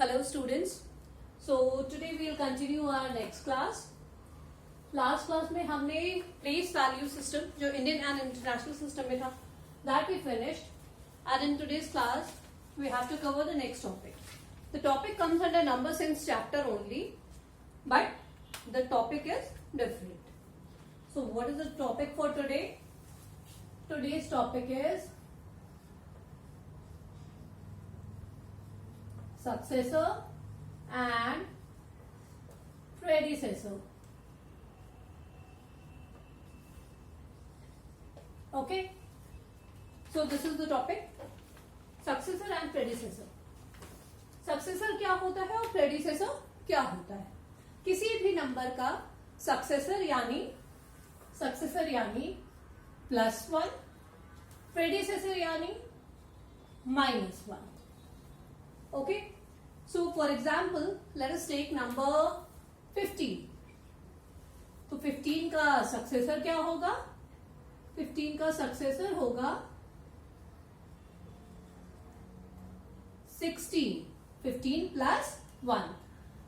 Hello students. So today we will continue our next class. Last class में हमने place value system जो Indian and international system में था that we finished, and in today's class we have to cover the next topic. The topic comes under number sense chapter only, but the topic is different. So what is the topic for today? Today's topic is successor and predecessor. Okay, so this is the topic, successor and predecessor. Successor क्या होता है और predecessor क्या होता है? किसी भी number का successor यानी +1, predecessor यानी -1. Okay, so for example, let us take number 15. तो 15 का सक्सेसर क्या होगा? 15 का सक्सेसर होगा 16, 15 प्लस 1,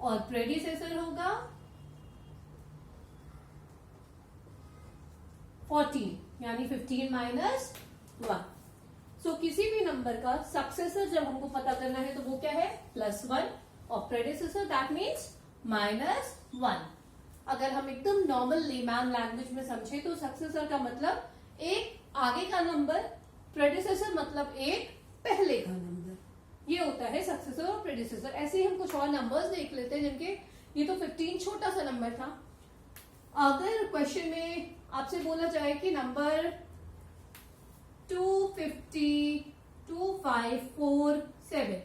और प्रेडिसेसर होगा 14 यानी 15 माइनस 1. सो किसी भी नंबर का सक्सेसर जब हमको पता करना है तो वो क्या है? +1, और प्रेडिसेसर दैट मीन्स -1. अगर हम एकदम नॉर्मल लेमैन लैंग्वेज में समझे तो सक्सेसर का मतलब एक आगे का नंबर, प्रेडिसेसर मतलब एक पहले का नंबर. ये होता है सक्सेसर और प्रेडिसेसर. ऐसे ही हम कुछ और नंबर्स देख लेते हैं जिनके, ये तो 15 छोटा सा नंबर था. अगर क्वेश्चन में आपसे बोला जाए कि नंबर 2502547,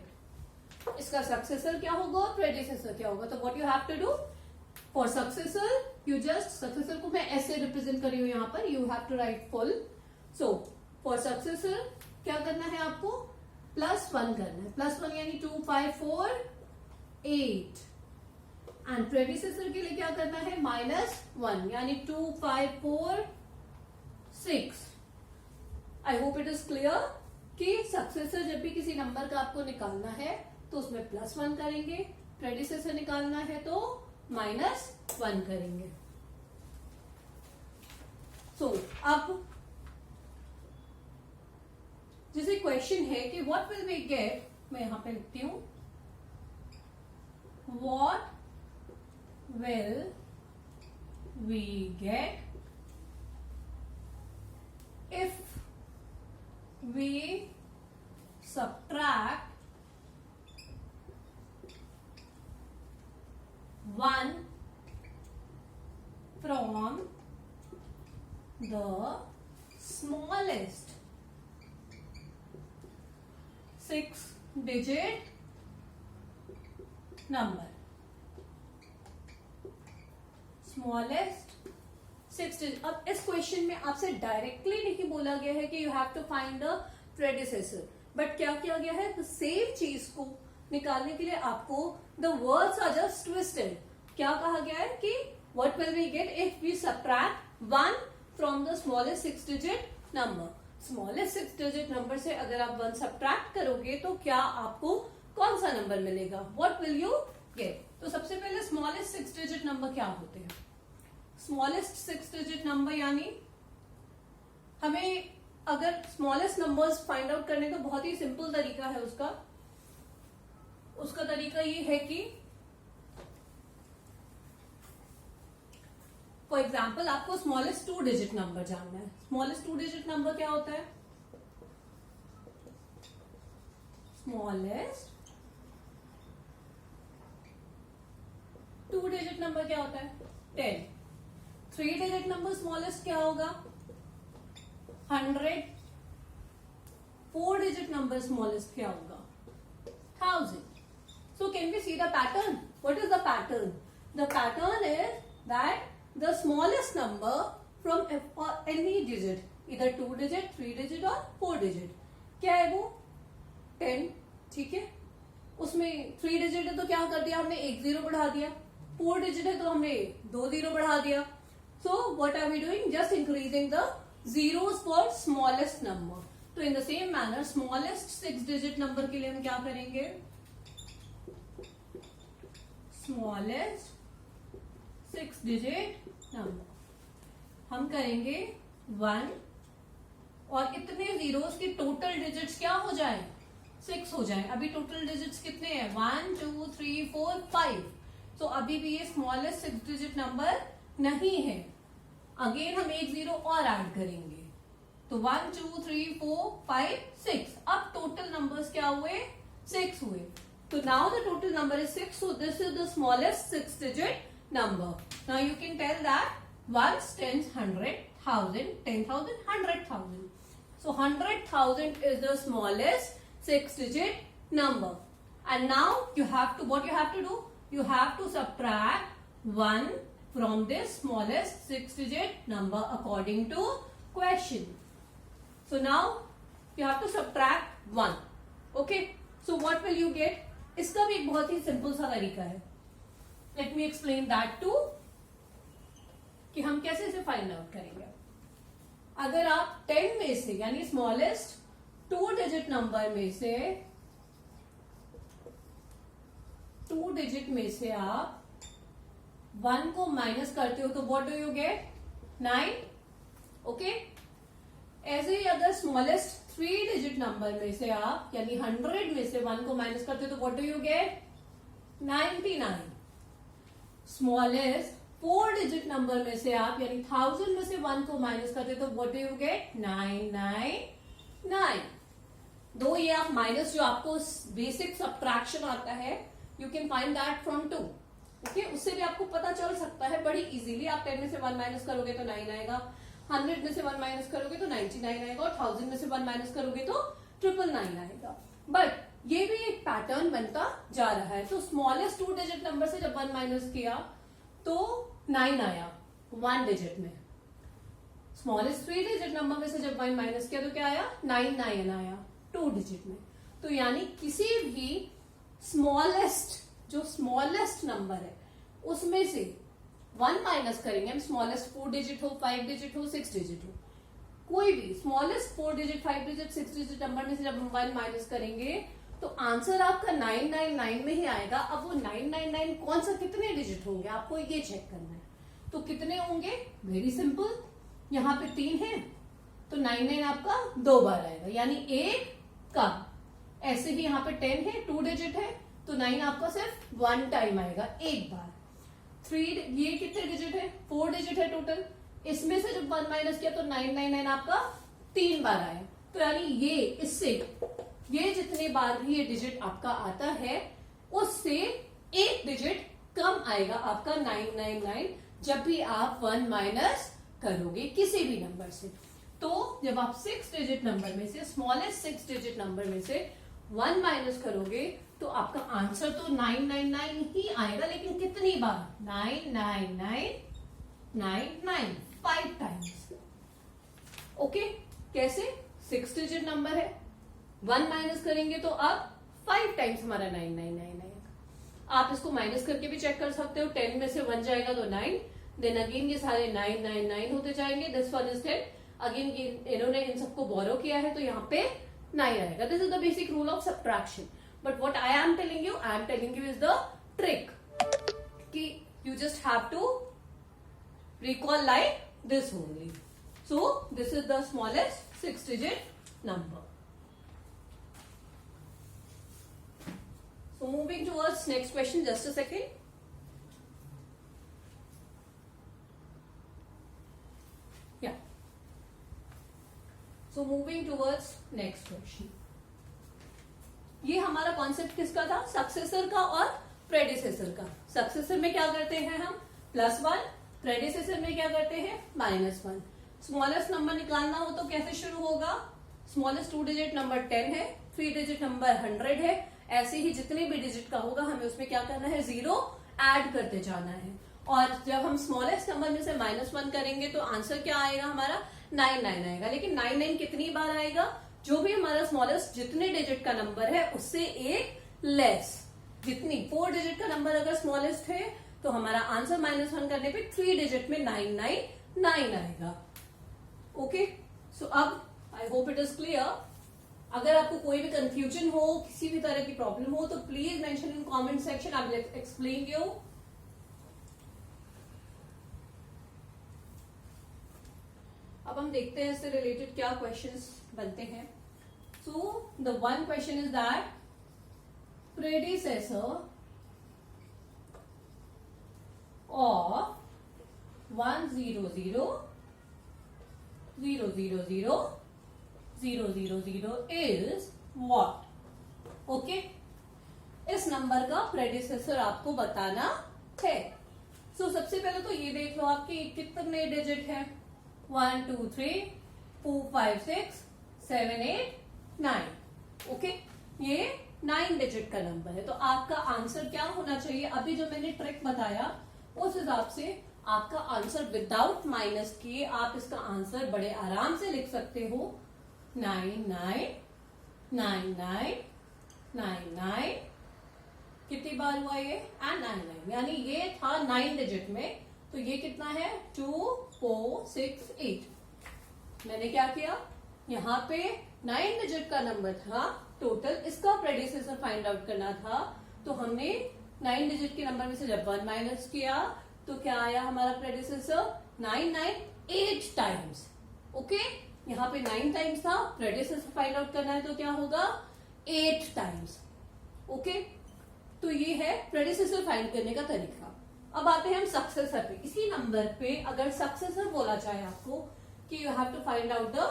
इसका सक्सेसर क्या होगा और प्रेडिसेसर क्या होगा? तो what you have to do for successor, you just, successor को मैं ऐसे रिप्रेजेंट कर रही हूं यहां पर, you have to write full. So for successor क्या करना है आपको? +1 करना है. +1 यानी 2548, एंड प्रेडिसेसर के लिए क्या करना है? -1 यानी 2546. I hope it is clear कि सक्सेसर जब भी किसी नंबर का आपको निकालना है तो उसमें +1 करेंगे, प्रेडिसेसर निकालना है तो -1 करेंगे. सो अब जैसे क्वेश्चन है कि व्हाट विल वी गेट, मैं यहां पे लिखती हूं, what will we get if we subtract 1 from the smallest 6-digit number. Smallest 6 digit. अब इस क्वेश्चन में आपसे डायरेक्टली नहीं बोला गया है कि you have to find the predecessor, but क्या किया गया है? तो सेम चीज को निकालने के लिए आपको the words are just twisted. क्या कहा गया है कि what will we get if we subtract 1 from the smallest 6 digit number. Smallest 6 digit number से अगर आप 1 सबट्रैक्ट करोगे तो क्या आपको कौन सा नंबर मिलेगा? What will you get? तो सबसे पहले स्मॉलेस्ट 6 डिजिट नंबर क्या होते हैं? स्मॉलेस्ट 6 डिजिट नंबर यानी हमें अगर स्मॉलेस्ट नंबर्स फाइंड आउट करने का बहुत ही सिंपल तरीका है उसका तरीका ये है कि फॉर एग्जाम्पल आपको स्मॉलेस्ट 2 डिजिट नंबर जानना है. स्मॉलेस्ट 2 डिजिट नंबर क्या होता है? स्मॉलेस्ट 2 डिजिट नंबर क्या होता है? 10. 3 डिजिट नंबर स्मॉलेस्ट क्या होगा? 100. 4 डिजिट नंबर स्मॉलेस्ट क्या होगा? 1000. So can we see the pattern? What is the pattern? The pattern is that the smallest number from any digit, either 2 digit, 3 digit और 4 digit. क्या है वो? 10. ठीक है, उसमें 3 डिजिट है तो क्या कर दिया हमने? 1 0 बढ़ा दिया. 4 डिजिट है तो हमने 2 0 बढ़ा दिया. So what are we doing? Just increasing the zeros for smallest number. तो in the same manner smallest 6 digit number के लिए हम क्या करेंगे? Smallest 6 digit number. हम करेंगे 1 और इतने जीरोस के टोटल डिजिट्स क्या हो जाए 6 हो जाए। अभी टोटल डिजिट्स कितने हैं 1 2 3 4 5। तो अभी भी ये स्मॉलेस्ट 6 डिजिट नंबर नहीं है। अगेन हम एक जीरो और ऐड करेंगे तो 1 2 3 4 5 6। अब टोटल नंबर्स क्या हुए 6 हुए। तो now the total number is 6। So this is the smallest 6 digit number. Now you can tell that ones, tens, 100, 1000, 10,000, 100,000. So 100,000 is the smallest 6-digit number. And now you have to, what you have to do? You have to subtract 1 from this smallest 6-digit number according to question. So now you have to subtract 1. Okay? So what will you get? इसका भी एक बहुत ही simple सा तरीका है. Let me explain that too. कि हम कैसे इसे फाइंड आउट करेंगे। अगर आप 10 में से यानी स्मॉलेस्ट 2 डिजिट नंबर में से 2 डिजिट में से आप 1 को माइनस करते हो तो what do you get 9। Okay, ऐसे ही अगर स्मॉलेस्ट 3 डिजिट नंबर में से आप यानी 100 में से 1 को माइनस करते हो तो what do you get 99। Smallest 4 digit number में से आप यानी 1000 में से 1 को माइनस करते तो व्हाट डू यू गेट 999। दो ये आप माइनस जो आपको बेसिक सब्ट्रैक्शन आता है you can find that from 2। Okay, उससे भी आपको पता चल सकता है बड़ी इजीली। आप 10 में से 1 माइनस करोगे तो 9 आएगा, 100 में से 1 माइनस करोगे तो 99 आएगा और 1000 में से 1 माइनस करोगे तो 999 आएगा। बट ये भी एक पैटर्न बनता जा रहा है। तो स्मॉलेस्ट 2 डिजिट नंबर से जब 1 माइनस किया तो 9 आया 1 डिजिट में। स्मॉलेस्ट 3 डिजिट नंबर में से जब 1 माइनस किया तो क्या आया 9 आया 2 डिजिट में। तो यानी किसी भी स्मॉलेस्ट जो स्मॉलेस्ट नंबर है उसमें से 1 माइनस करेंगे हम, स्मॉलेस्ट 4 डिजिट हो 5 डिजिट हो 6 डिजिट हो, कोई भी smallest 4 digit 5 digit 6 digit number में से जब हम 1 माइनस करेंगे तो आंसर आपका 999 में ही आएगा। अब वो 999 कौन सा कितने डिजिट होंगे आपको ये चेक करना है। तो कितने होंगे, वेरी सिंपल, यहाँ पे 3 है तो 99 आपका 2 बार आएगा यानी 1 कम। ऐसे ही यहाँ पे 10 है 2 डिजिट है तो 9 आपका सिर्फ 1 टाइम आएगा 1 बार। 3 ये कितने डिजिट है 4 डिजिट है टोटल, इसमें से जब 1 माइनस किया तो 999 आपका 3 बार आया। तो यानी ये इससे ये जितने बार भी ये डिजिट आपका आता है उससे 1 डिजिट कम आएगा आपका 999 जब भी आप 1 माइनस करोगे किसी भी नंबर से। तो जब आप 6 डिजिट नंबर में से स्मॉलेस्ट 6 डिजिट नंबर में से 1 माइनस करोगे तो आपका आंसर तो 999 ही आएगा, लेकिन कितनी बार 999 5 टाइम्स। ओके, कैसे 6 डिजिट नंबर है 1 माइनस करेंगे तो अब 5 टाइम्स हमारा 999 आएगा। आप इसको माइनस करके भी चेक कर सकते हो। 10 में से 1 जाएगा तो 9, देन अगेन ये सारे 999 होते जाएंगे। दिस वन इज 10, अगेन इन्होंने इन सबको बोरो किया है तो यहाँ पे 9 आएगा। This is the basic rule of subtraction. But what I am telling you is the trick कि you just have to recall like this only. So this is the smallest 6 digit number. So moving towards next question, just a second. Yeah. So moving towards next question. ये हमारा concept किसका था, successor का और predecessor का। Successor में क्या करते हैं हम +1, प्रेडिसेसर में क्या करते हैं -1। स्मॉलेस्ट नंबर निकालना हो तो कैसे शुरू होगा, स्मॉलेस्ट 2 डिजिट नंबर 10 है, 3 डिजिट नंबर 100 है। ऐसे ही जितने भी डिजिट का होगा हमें उसमें क्या करना है 0 ऐड करते जाना है। और जब हम स्मॉलेस्ट नंबर में से -1 करेंगे तो आंसर क्या आएगा हमारा 99 आएगा। लेकिन 99 कितनी बार आएगा, जो भी हमारा स्मॉलेस्ट जितने डिजिट का नंबर है उससे एक लेस। जितनी 4 डिजिट का नंबर अगर स्मॉलेस्ट है तो हमारा आंसर -1 करने पे 3 डिजिट में 999 आएगा। ओके, सो अब I hope it is clear. अगर आपको कोई भी कंफ्यूजन हो, किसी भी तरह की प्रॉब्लम हो, तो please mention in comment section, I will explain you. अब हम देखते हैं इससे रिलेटेड क्या क्वेश्चंस बनते हैं। So the one question is that predecessor of 1 0 0 0 0 0 0 0 0 is what? Okay, इस नंबर का प्रेडिसेसर आपको बताना है। सो सबसे पहले तो ये देख लो आपके कितने डिजिट है, 1 2 3 4 5 6 7 8 9। ओके, ये 9 डिजिट का नंबर है। तो आपका आंसर क्या होना चाहिए, अभी जो मैंने ट्रिक बताया उस हिसाब से आपका आंसर विदाउट माइनस किए आप इसका आंसर बड़े आराम से लिख सकते हो। 9 9 9 9 9 9, कितनी बार हुआ ये, एंड 9 9, यानी ये था 9 डिजिट में। तो ये कितना है, 2 4 6 8। मैंने क्या किया, यहाँ पे 9 डिजिट का नंबर था टोटल, इसका प्रेडिसेसर फाइंड आउट करना था। तो हमने 9 डिजिट के नंबर में से जब 1 माइनस किया तो क्या आया हमारा प्रेडिसेसर, 9 9 8 टाइम्स। ओके, यहाँ पे 9 टाइम्स था, प्रेडिसेसर फाइंड आउट करना है तो क्या होगा, 8 टाइम्स। ओके, तो ये है प्रेडिसेसर फाइंड करने का तरीका। अब आते हैं हम सक्सेसर पे। इसी नंबर पे अगर सक्सेसर बोला जाए आपको कि you have to find out the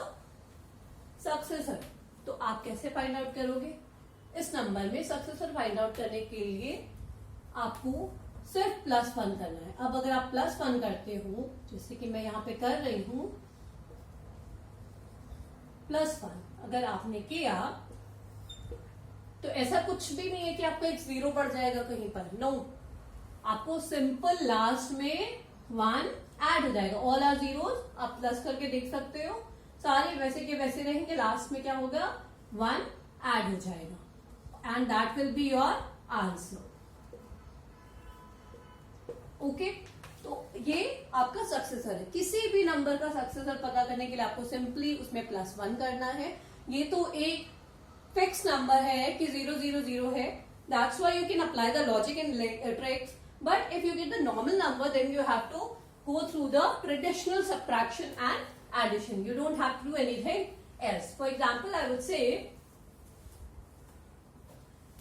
successor, तो आप कैसे फाइंड आउट करोगे। इस नंबर में सक्सेसर फाइंड आउट करने के लिए आपको सिर्फ +1 करना है। अब अगर आप +1 करते हो, जैसे कि मैं यहां पे कर रही हूं, +1 अगर आपने किया तो ऐसा कुछ भी नहीं है कि आपका एक 0 बढ़ जाएगा कहीं पर, नो। आपको सिंपल लास्ट में 1 ऐड हो जाएगा। ऑल आर जीरोस, आप प्लस करके देख सकते हो, सारे वैसे के वैसे रहेंगे, लास्ट में क्या होगा, 1 ऐड हो जाएगा, and that will be your answer. Okay, तो ये आपका सक्सेसर है। किसी भी नंबर का सक्सेसर पता करने के लिए आपको सिंपली उसमें +1 करना है। ये तो एक फिक्स नंबर है कि 0 0 0 है, that's why you can apply the logic in tricks. But if you get the normal number then you have to go through the traditional subtraction and addition. You don't have to do anything else. For example, I would say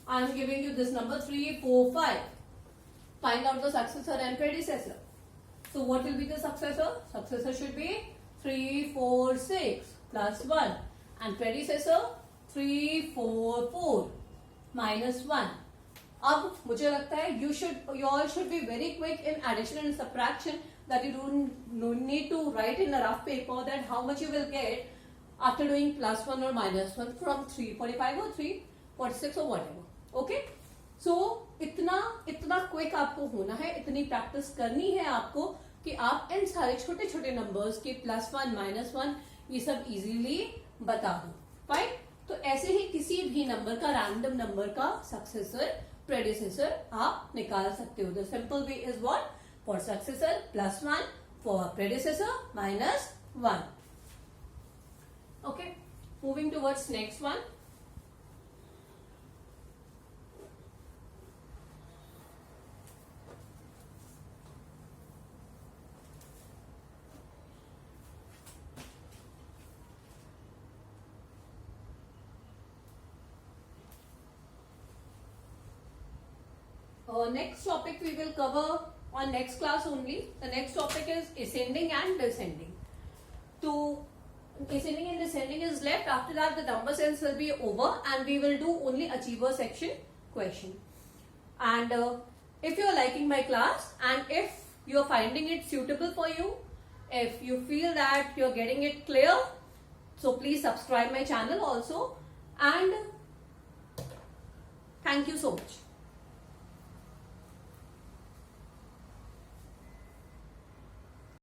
I am giving you this number 3 4 5. Find out the successor and predecessor. So what will be the successor? Successor should be 3 4 6 plus 1, and predecessor 3 4 4 minus 1. अब मुझे लगता है you all should be very quick in addition and subtraction, that you don't need to write in a rough paper that how much you will get after doing +1 or -1 from 345 or 346 or whatever. Okay, so इतना quick आपको होना है, इतनी practice करनी है आपको कि आप इन सारे छोटे छोटे नंबर्स के +1 -1 ये सब इजीली बता दो। फाइन, तो ऐसे ही किसी भी नंबर का, रैंडम नंबर का सक्सेसर प्रेडिसेसर आप निकाल सकते हो। The simple way is what, for successor +1, for predecessor -1. Okay, moving towards next one. Next topic we will cover on next class only. The next topic is ascending and descending. So ascending and descending is left. After that the number sense will be over and we will do only achiever section question. And if you are liking my class and if you are finding it suitable for you, if you feel that you are getting it clear, so please subscribe my channel also, and thank you so much.